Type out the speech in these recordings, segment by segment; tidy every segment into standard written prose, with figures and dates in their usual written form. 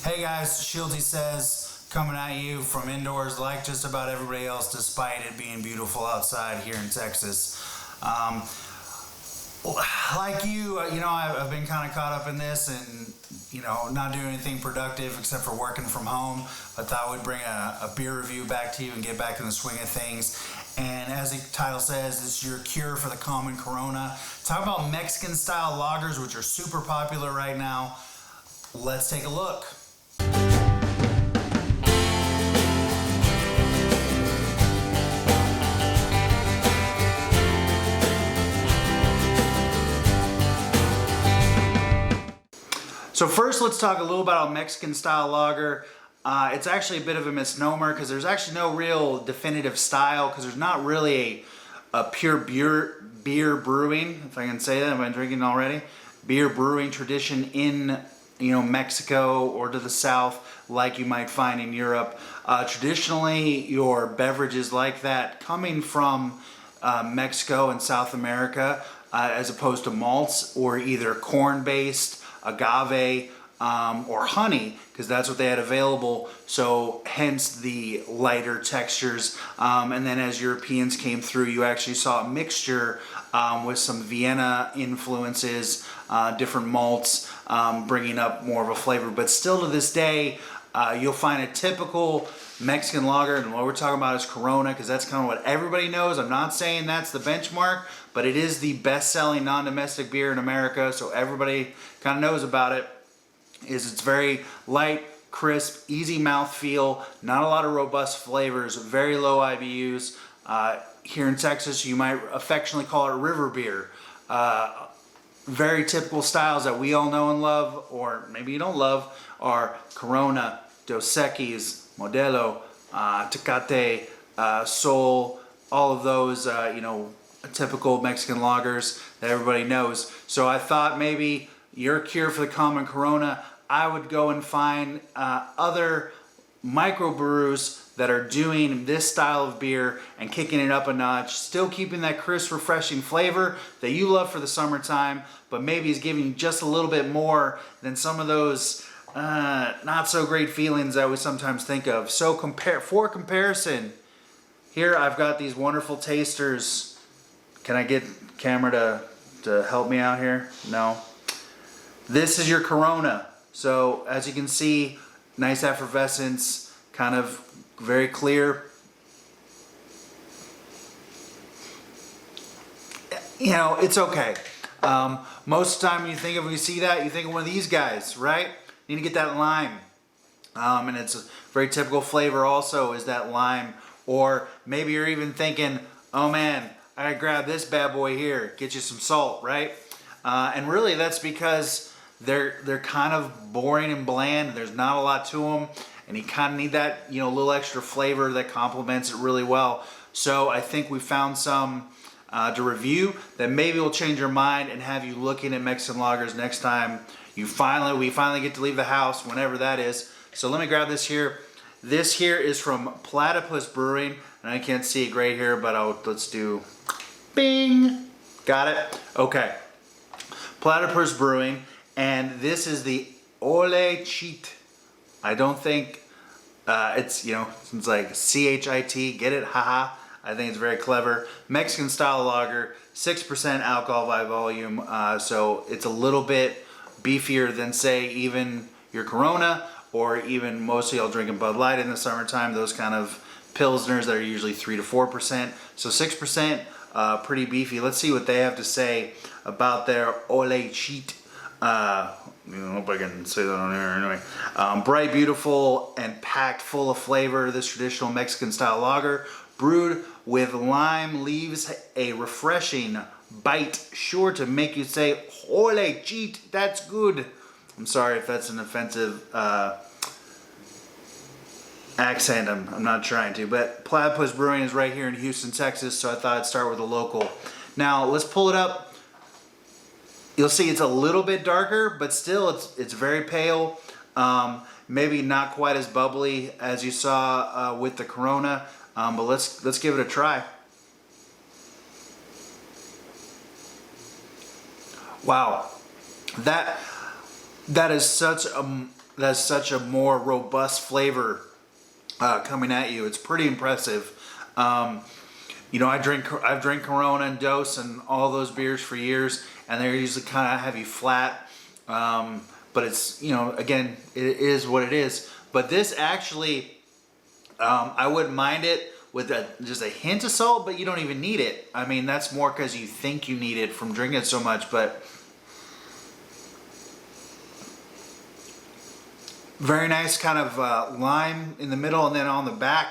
Hey guys, Shieldy Says, coming at you from indoors like just about everybody else, despite it being beautiful outside here in Texas. Like I've been kind of caught up in this and, not doing anything productive except for working from home. I thought we'd bring a beer review back to you and get back in the swing of things. And as the title says, this is your cure for the common corona. Talk about Mexican style lagers, which are super popular right now. Let's take a look. So first, let's talk a little about a Mexican style lager. It's actually a bit of a misnomer because there's actually no real definitive style because there's not really a pure beer brewing, if I can say that. Have I been drinking already? Beer brewing tradition in Mexico or to the south like you might find in Europe. Traditionally, your beverages like that coming from Mexico and South America as opposed to malts or either corn-based, agave, or honey, because that's what they had available, so hence the lighter textures. And then as Europeans came through, you actually saw a mixture with some Vienna influences, different malts, bringing up more of a flavor. But still to this day, you'll find a typical Mexican lager, and what we're talking about is Corona, because that's kind of what everybody knows. I'm not saying that's the benchmark, but it is the best-selling non-domestic beer in America, so everybody kind of knows about it. It's very light, crisp, easy mouthfeel, not a lot of robust flavors, very low IBUs. Here in Texas, you might affectionately call it river beer. Very typical styles that we all know and love, or maybe you don't love, are Corona, Dos Equis, Modelo, Tecate, Sol, all of those, typical Mexican lagers that everybody knows. So I thought maybe your cure for the common Corona, I would go and find other microbrews that are doing this style of beer and kicking it up a notch, still keeping that crisp, refreshing flavor that you love for the summertime, but maybe is giving you just a little bit more than some of those not so great feelings that we sometimes think of. So for comparison, here I've got these wonderful tasters. Can I get camera to help me out here? No. This is your Corona. So as you can see, nice effervescence, kind of very clear. It's okay. Most of the time when you see that, you think of one of these guys, right? You need to get that lime. And it's a very typical flavor also is that lime. Or maybe you're even thinking, oh man, I grab this bad boy here, get you some salt, right? And really that's because they're kind of boring and bland. There's not a lot to them, and you kind of need that little extra flavor that complements it really well. So I think we found some to review that maybe will change your mind and have you looking at Mexican lagers next time we finally get to leave the house, whenever that is. So let me grab this here. This here is from Platypus Brewing, and I can't see it great here, but let's do bing. Got it? Okay. Platypus Brewing, and this is the Ole Cheat. I don't think it's like CHIT, get it? Haha. I think it's very clever. Mexican style lager, 6% alcohol by volume, so it's a little bit beefier than say even your Corona, or even most of y'all drinking Bud Light in the summertime, those kind of Pilsners that are usually 3 to 4%. So 6%, pretty beefy. Let's see what they have to say about their Ole Cheat. I hope I can say that on air anyway. Bright, beautiful, and packed full of flavor, this traditional Mexican style lager, brewed with lime, leaves a refreshing bite, sure to make you say, Ole Cheat, that's good. I'm sorry if that's an offensive accent. I'm not trying to, but Platypus Brewing is right here in Houston, Texas, so I thought I'd start with a local. Now let's pull it up. You'll see it's a little bit darker, but still it's very pale. Maybe not quite as bubbly as you saw with the Corona, but let's give it a try. Wow, that is such that's such a more robust flavor coming at you. It's pretty impressive. You know, I've drank Corona and Dose and all those beers for years, and they're usually kind of heavy flat. But it's, you know, again, it is what it is. But this actually, I wouldn't mind it with just a hint of salt, but you don't even need it. I mean, that's more because you think you need it from drinking it so much. But very nice kind of lime in the middle, and then on the back,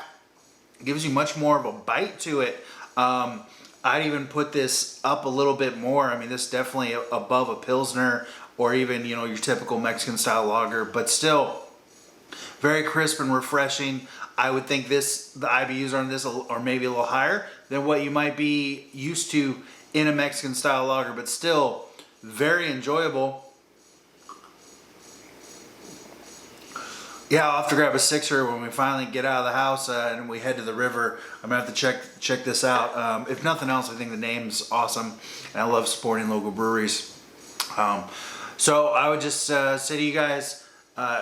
it gives you much more of a bite to it. I'd even put this up a little bit more. I mean, this is definitely above a Pilsner or even, you know, your typical Mexican style lager, but still very crisp and refreshing. I would think the IBUs on this are maybe a little higher than what you might be used to in a Mexican style lager, but still very enjoyable. Yeah, I'll have to grab a sixer when we finally get out of the house and we head to the river. I'm gonna have to check this out. If nothing else, I think the name's awesome, and I love supporting local breweries. So I would just say to you guys,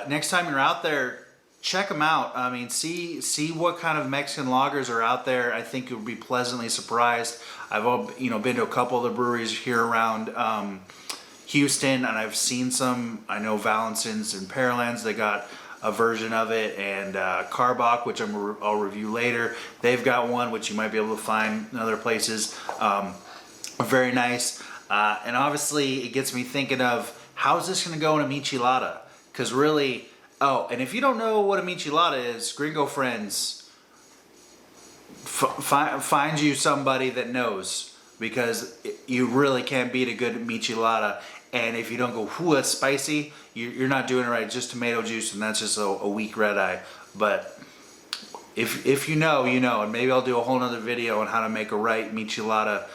next time you're out there, check them out. I mean, see what kind of Mexican lagers are out there. I think you'll be pleasantly surprised. I've been to a couple of the breweries here around Houston, and I've seen some. I know Valencin's and Pearland's, they got a version of it, and Karbach, which I'll review later. They've got one which you might be able to find in other places. Very nice, and obviously it gets me thinking of how's this going to go in a michelada? Because really, and if you don't know what a michelada is, Gringo Friends, find you somebody that knows, because you really can't beat a good michelada. And if you don't go, whoo, that's spicy, you're not doing it right. Just tomato juice, and that's just a weak red eye. But if you know, you know. And maybe I'll do a whole nother video on how to make a right michelada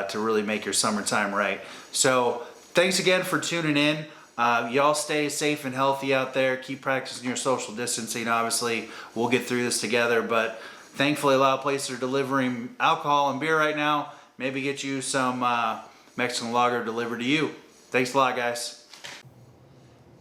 to really make your summertime right. So thanks again for tuning in. Y'all stay safe and healthy out there. Keep practicing your social distancing. Obviously, we'll get through this together. But thankfully, a lot of places are delivering alcohol and beer right now. Maybe get you some Mexican lager delivered to you. Thanks a lot, guys.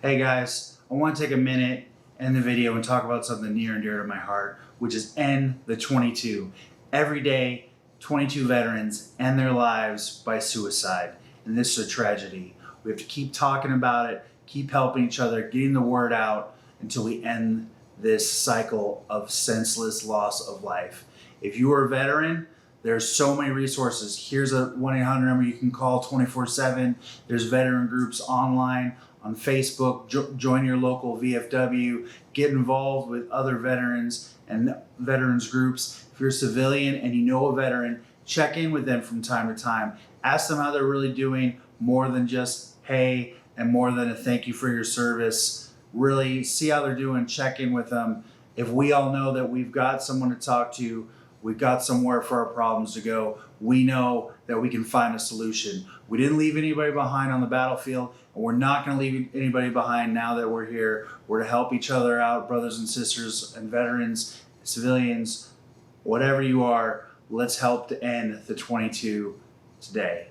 Hey guys, I want to take a minute in the video and talk about something near and dear to my heart, which is End the 22. Every day, 22 veterans end their lives by suicide, and this is a tragedy. We have to keep talking about it, keep helping each other, getting the word out until we end this cycle of senseless loss of life. If you are a veteran, there's so many resources. Here's a 1-800 number you can call 24/7. There's veteran groups online, on Facebook. Join your local VFW. Get involved with other veterans and veterans groups. If you're a civilian and you know a veteran, check in with them from time to time. Ask them how they're really doing, more than just hey and more than a thank you for your service. Really see how they're doing, check in with them. If we all know that we've got someone to talk to, we've got somewhere for our problems to go, we know that we can find a solution. We didn't leave anybody behind on the battlefield, and we're not going to leave anybody behind now that we're here. We're to help each other out, brothers and sisters and veterans, civilians, whatever you are. Let's help to end the 22 today.